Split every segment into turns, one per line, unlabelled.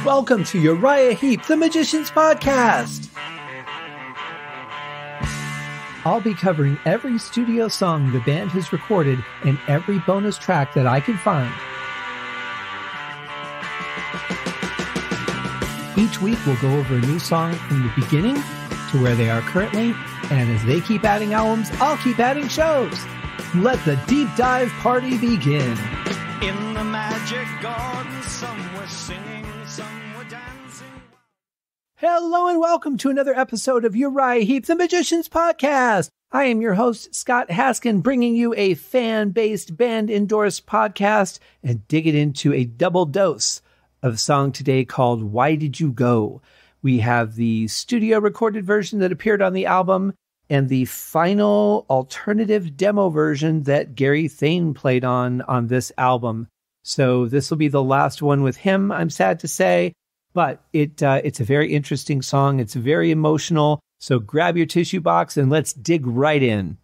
Welcome to Uriah Heep, the Magician's Podcast. I'll be covering every studio song the band has recorded and every bonus track that I can find. Each week we'll go over a new song from the beginning to where they are currently, and as they keep adding albums, I'll keep adding shows. Let the deep dive party begin.
In the magic garden, some were singing, some were dancing.
Hello and welcome to another episode of Uriah Heep, the Magician's Podcast. I am your host, Scott Haskin, bringing you a fan-based, band-endorsed podcast and dig it into a double dose of a song today called Why Did You Go? We have the studio recorded version that appeared on the album and the final alternative demo version that Gary Thane played on this album. So this will be the last one with him, I'm sad to say, but it's a very interesting song. It's very emotional. So grab your tissue box and let's dig right in.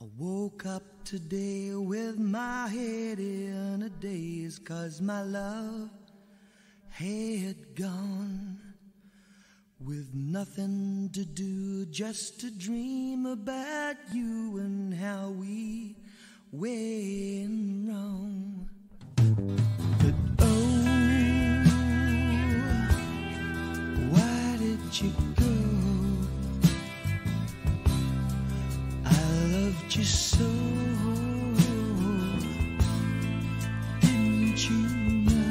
I woke up today with my head in a daze, 'cause my love had gone. With nothing to do, just to dream about you and how we went wrong. But oh, why did you go? I loved you so, didn't you know?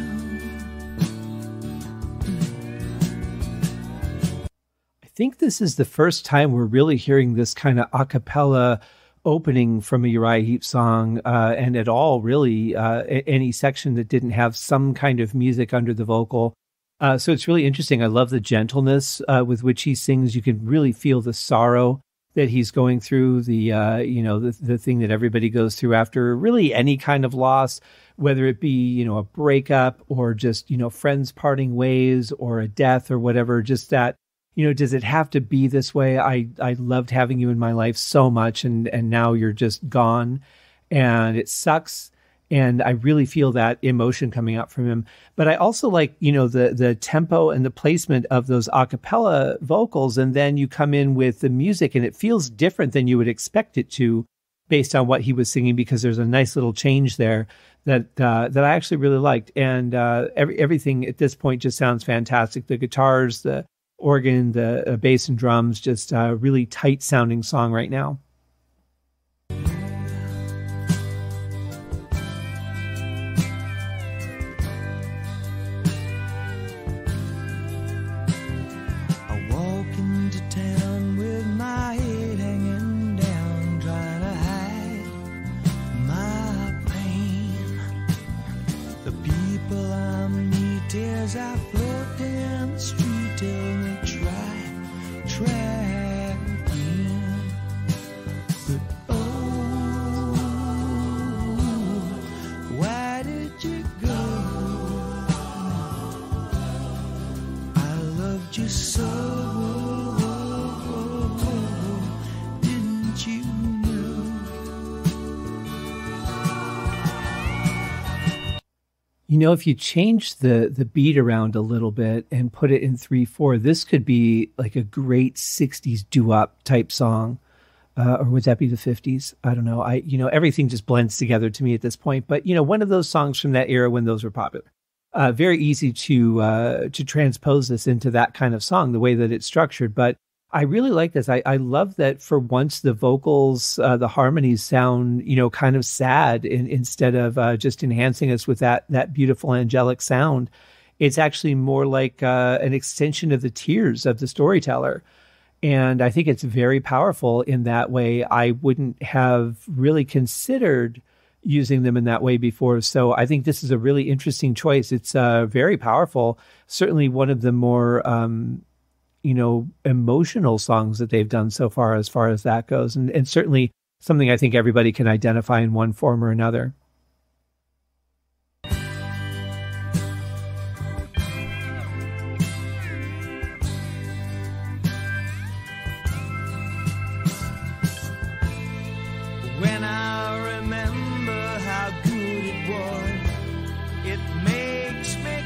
I think this is the first time we're really hearing this kind of a cappella opening from a Uriah Heep song, and at all, really, any section that didn't have some kind of music under the vocal. So it's really interesting. I love the gentleness with which he sings. You can really feel the sorrow that he's going through, the thing that everybody goes through after really any kind of loss, whether it be, a breakup or just, friends parting ways or a death or whatever, just that, does it have to be this way? I loved having you in my life so much, and now you're just gone, and it sucks. And I really feel that emotion coming out from him. But I also like, the tempo and the placement of those a cappella vocals, and then you come in with the music, and it feels different than you would expect it to, based on what he was singing, because there's a nice little change there that I actually really liked. And everything at this point just sounds fantastic. The guitars, the organ, the bass and drums, just a really tight sounding song right now.
I walk into town with my head hanging down, trying to hide my pain. The people I meet as I float down the street tell me try again. But oh, why did you go? I loved you so, didn't you know?
If you change the beat around a little bit and put it in 3/4, this could be like a great 60s doo-wop type song. Or would that be the 50s? I don't know. Everything just blends together to me at this point. But, one of those songs from that era when those were popular. Very easy to transpose this into that kind of song, the way that it's structured. But I really like this. I love that for once the vocals, the harmonies sound, kind of sad instead of just enhancing us with that beautiful angelic sound. It's actually more like an extension of the tears of the storyteller. And I think it's very powerful in that way. I wouldn't have really considered using them in that way before. So I think this is a really interesting choice. It's very powerful. Certainly one of the more emotional songs that they've done so far as that goes. And certainly something I think everybody can identify in one form or another.
When I remember how good it was, it makes me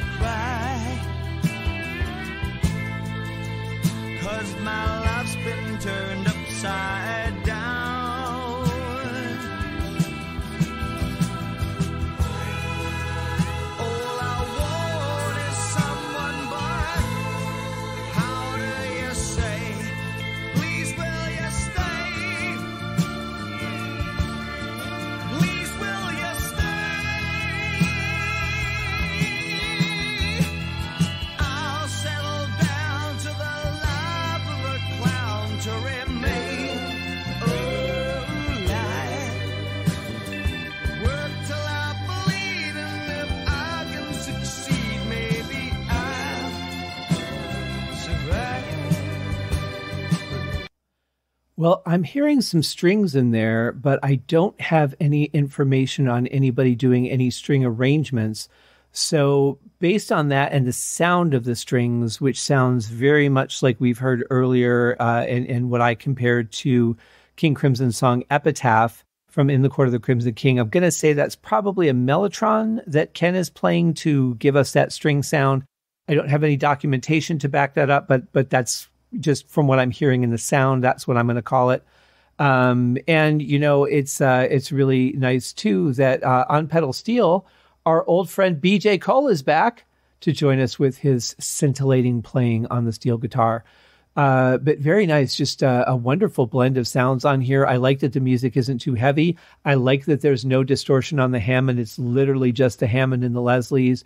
Well, I'm hearing some strings in there, but I don't have any information on anybody doing any string arrangements. So, based on that and the sound of the strings, which sounds very much like we've heard earlier, and what I compared to King Crimson's song Epitaph from In the Court of the Crimson King, I'm going to say that's probably a mellotron that Ken is playing to give us that string sound. I don't have any documentation to back that up, but that's just from what I'm hearing in the sound. That's what I'm going to call it. And you know, it's really nice too that on pedal steel, our old friend BJ Cole is back to join us with his scintillating playing on the steel guitar. But very nice, just a wonderful blend of sounds on here. I like that the music isn't too heavy. I like that there's no distortion on the Hammond. It's literally just the Hammond and the Leslies.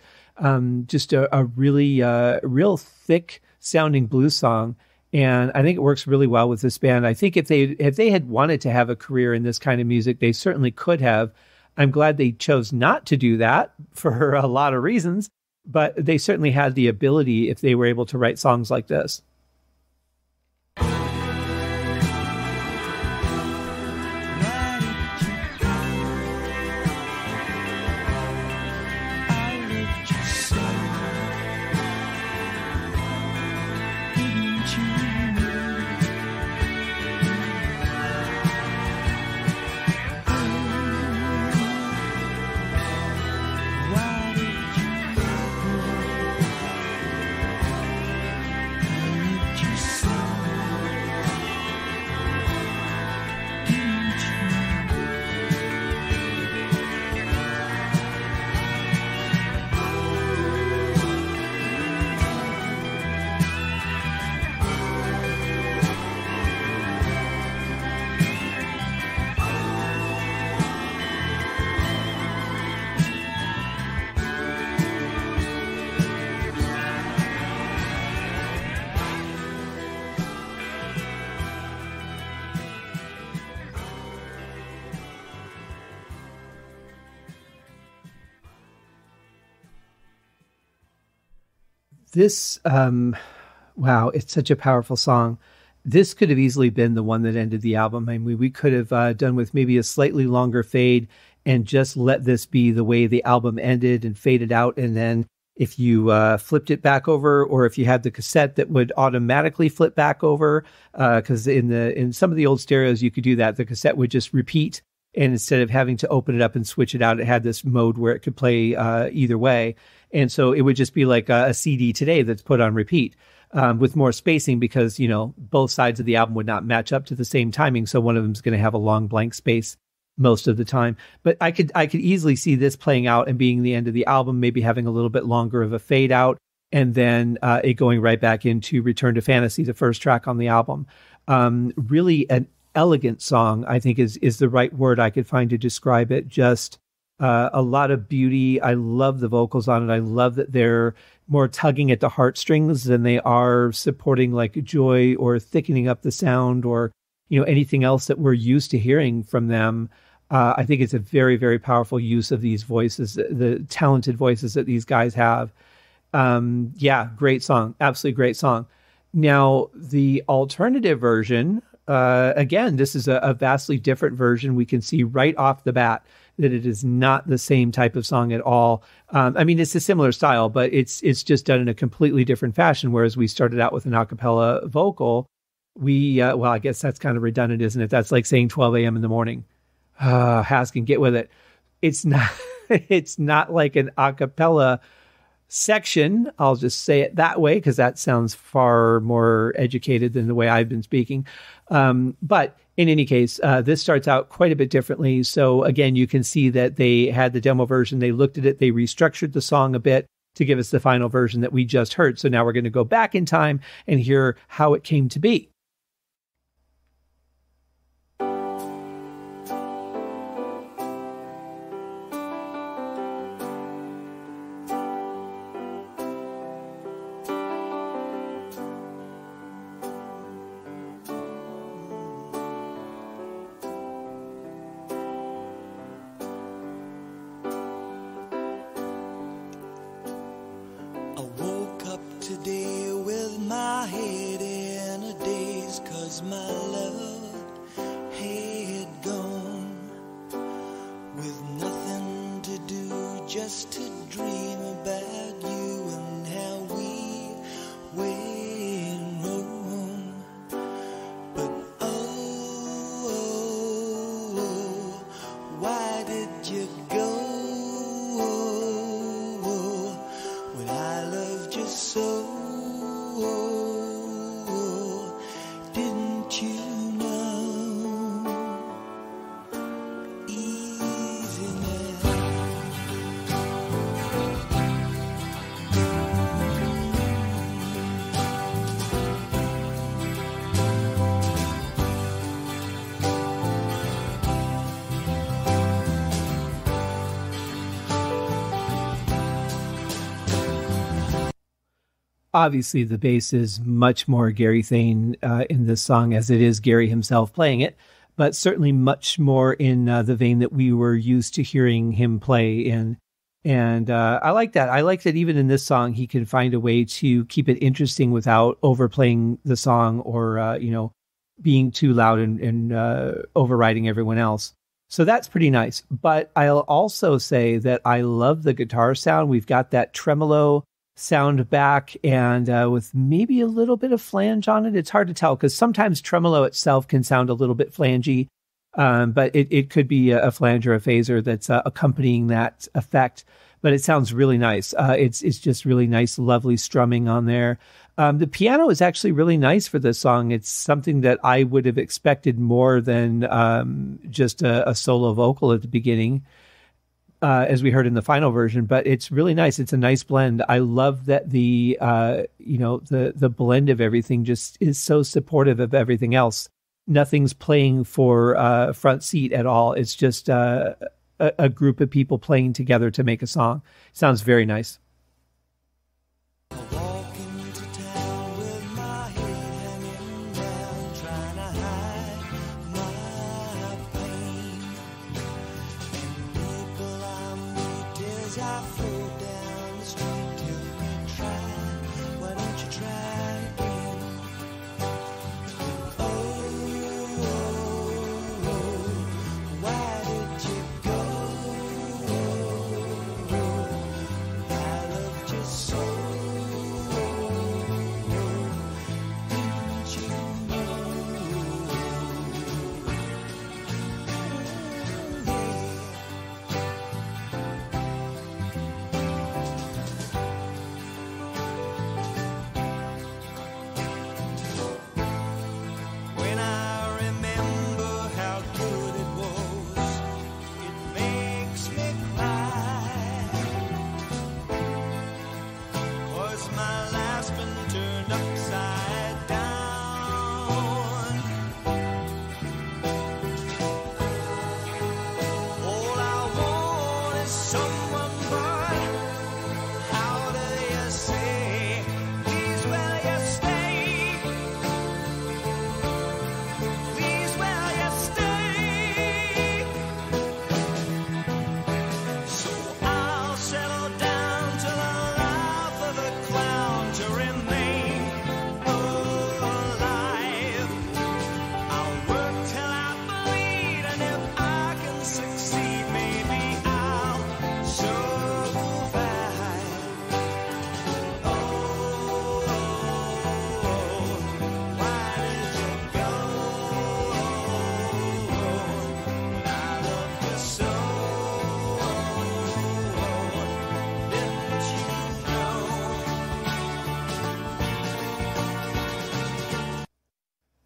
Just a really real thick sounding blues song. And I think it works really well with this band. I think if they had wanted to have a career in this kind of music, they certainly could have. I'm glad they chose not to do that for a lot of reasons, but they certainly had the ability if they were able to write songs like this. This, wow, it's such a powerful song. This could have easily been the one that ended the album. I mean, we could have done with maybe a slightly longer fade and just let this be the way the album ended and faded out. And then if you flipped it back over, or if you had the cassette that would automatically flip back over, because in some of the old stereos, you could do that. The cassette would just repeat. And instead of having to open it up and switch it out, it had this mode where it could play either way. And so it would just be like a CD today that's put on repeat with more spacing because, you know, both sides of the album would not match up to the same timing. So one of them is going to have a long blank space most of the time. But I could easily see this playing out and being the end of the album, maybe having a little bit longer of a fade out, and then it going right back into Return to Fantasy, the first track on the album. Really an elegant song, I think is the right word I could find to describe it. Just a lot of beauty. I love the vocals on it. I love that they're more tugging at the heartstrings than they are supporting like joy or thickening up the sound or, you know, anything else that we're used to hearing from them. I think it's a very, very powerful use of these voices, the talented voices that these guys have. Yeah, great song. Absolutely great song. Now, the alternative version, again, this is a vastly different version. We can see right off the bat that it is not the same type of song at all. I mean, it's a similar style, but it's just done in a completely different fashion. Whereas we started out with an a cappella vocal, well, I guess that's kind of redundant, isn't it? That's like saying 12 a.m. in the morning. Haskin, get with it. It's not like an a cappella section. I'll just say it that way because that sounds far more educated than the way I've been speaking. But in any case, this starts out quite a bit differently. So again, you can see that they had the demo version. They looked at it. They restructured the song a bit to give us the final version that we just heard. So now we're going to go back in time and hear how it came to be.
Today with my head in a daze, 'cause my love just to dream about you and how we went wrong. But oh, why did you go when I loved you so? Didn't you know? Easy now.
Obviously, the bass is much more Gary Thane in this song, as it is Gary himself playing it, but certainly much more in the vein that we were used to hearing him play in. And I like that. I like that even in this song, he can find a way to keep it interesting without overplaying the song or, being too loud and overriding everyone else. So that's pretty nice. But I'll also say that I love the guitar sound. We've got that tremolo sound back and with maybe a little bit of flange on it. It's hard to tell because sometimes tremolo itself can sound a little bit flangey, but it could be a flange or a phaser that's accompanying that effect. But it sounds really nice. It's just really nice, lovely strumming on there. The piano is actually really nice for this song. It's something that I would have expected more than just a solo vocal at the beginning. As we heard in the final version, but it's really nice. It's a nice blend. I love that the blend of everything just is so supportive of everything else. Nothing's playing for front seat at all. It's just a group of people playing together to make a song. Sounds very nice.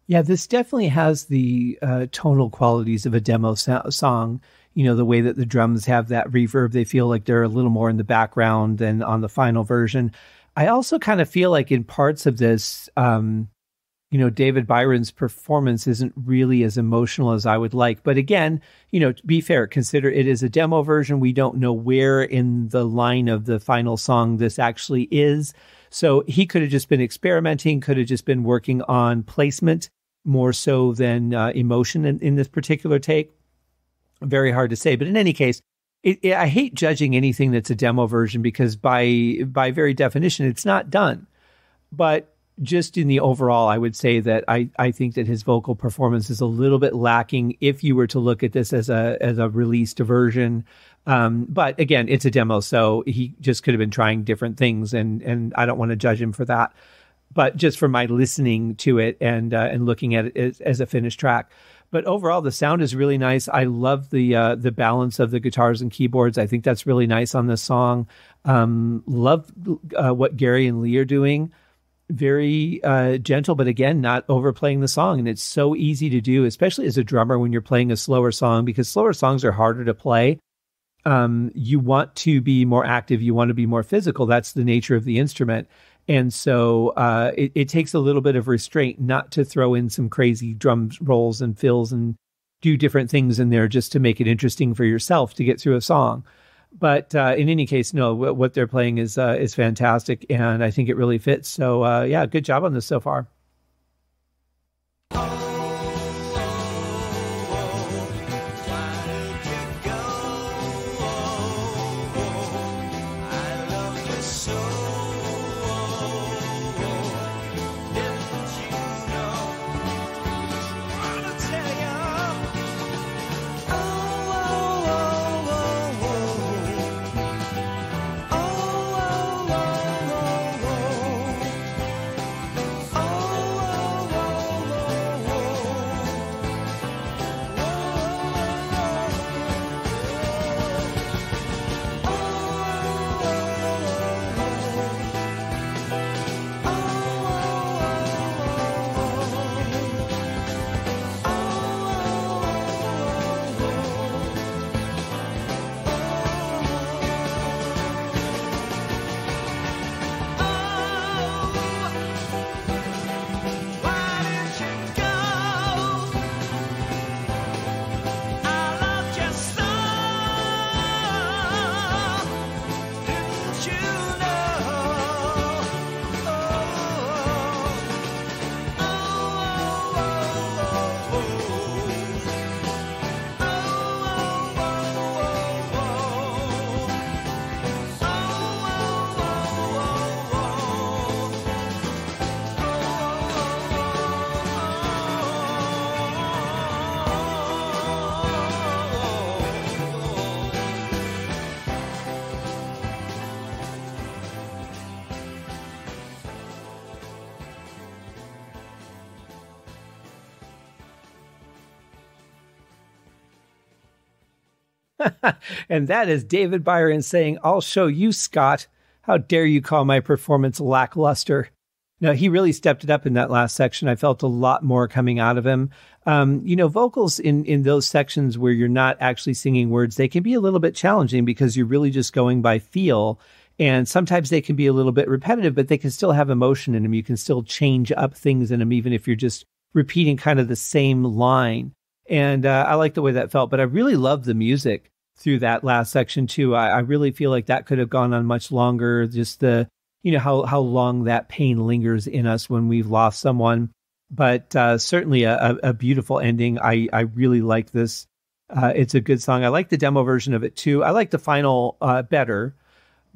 Yeah, this definitely has the tonal qualities of a demo song. You know, the way that the drums have that reverb, they feel like they're a little more in the background than on the final version. I also kind of feel like in parts of this, David Byron's performance isn't really as emotional as I would like. But again, to be fair, consider it is a demo version. We don't know where in the line of the final song this actually is. So he could have just been experimenting, could have just been working on placement more so than emotion in this particular take. Very hard to say. But in any case, I hate judging anything that's a demo version because by very definition, it's not done. But just in the overall, I would say that I think that his vocal performance is a little bit lacking if you were to look at this as a released version. But again, it's a demo, so he just could have been trying different things, and I don't want to judge him for that. But just for my listening to it and looking at it as a finished track. But overall, the sound is really nice. I love the balance of the guitars and keyboards. I think that's really nice on this song. Love what Gary and Lee are doing. Very gentle, but again, not overplaying the song. And it's so easy to do, especially as a drummer when you're playing a slower song, because slower songs are harder to play. You want to be more active. You want to be more physical. That's the nature of the instrument. And so it takes a little bit of restraint not to throw in some crazy drum rolls and fills and do different things in there just to make it interesting for yourself to get through a song. But in any case, no, what they're playing is fantastic, and I think it really fits. So yeah, good job on this so far. And that is David Byron saying, "I'll show you, Scott. How dare you call my performance lackluster?" No, he really stepped it up in that last section. I felt a lot more coming out of him. Vocals in those sections where you're not actually singing words, they can be a little bit challenging because you're really just going by feel. And sometimes they can be a little bit repetitive, but they can still have emotion in them. You can still change up things in them, even if you're just repeating kind of the same line. And I like the way that felt, but I really love the music through that last section too. I really feel like that could have gone on much longer. Just the, how long that pain lingers in us when we've lost someone. But certainly a beautiful ending. I really like this. It's a good song. I like the demo version of it too. I like the final better,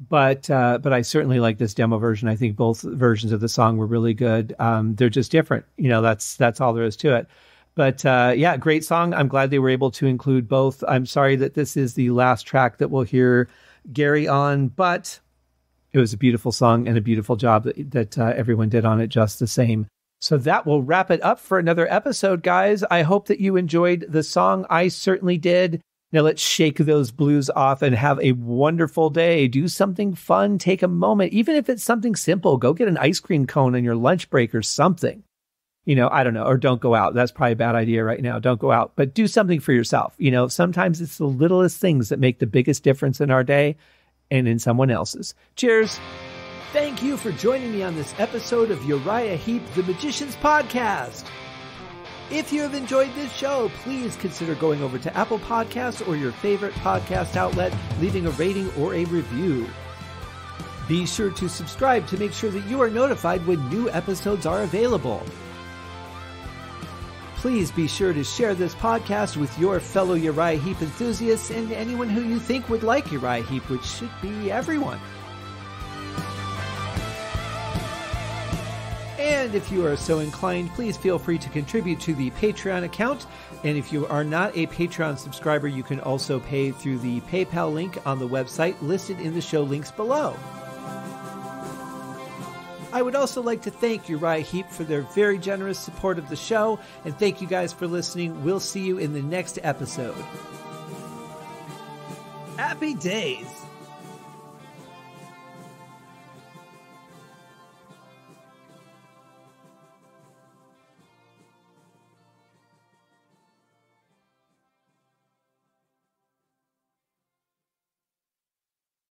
but I certainly like this demo version. I think both versions of the song were really good. They're just different. That's all there is to it. But yeah, great song. I'm glad they were able to include both. I'm sorry that this is the last track that we'll hear Gary on, but it was a beautiful song and a beautiful job that everyone did on it just the same. So that will wrap it up for another episode, guys. I hope that you enjoyed the song. I certainly did. Now let's shake those blues off and have a wonderful day. Do something fun. Take a moment. Even if it's something simple, go get an ice cream cone on your lunch break or something. I don't know, or don't go out. That's probably a bad idea right now. Don't go out, but do something for yourself. Sometimes it's the littlest things that make the biggest difference in our day and in someone else's. Cheers. Thank you for joining me on this episode of Uriah Heep, the Magician's Podcast. If you have enjoyed this show, please consider going over to Apple Podcasts or your favorite podcast outlet, leaving a rating or a review. Be sure to subscribe to make sure that you are notified when new episodes are available. Please be sure to share this podcast with your fellow Uriah Heep enthusiasts and anyone who you think would like Uriah Heep, which should be everyone. And if you are so inclined, please feel free to contribute to the Patreon account. And if you are not a Patreon subscriber, you can also pay through the PayPal link on the website listed in the show links below. I would also like to thank Uriah Heep for their very generous support of the show, and thank you guys for listening. We'll see you in the next episode.
Happy days!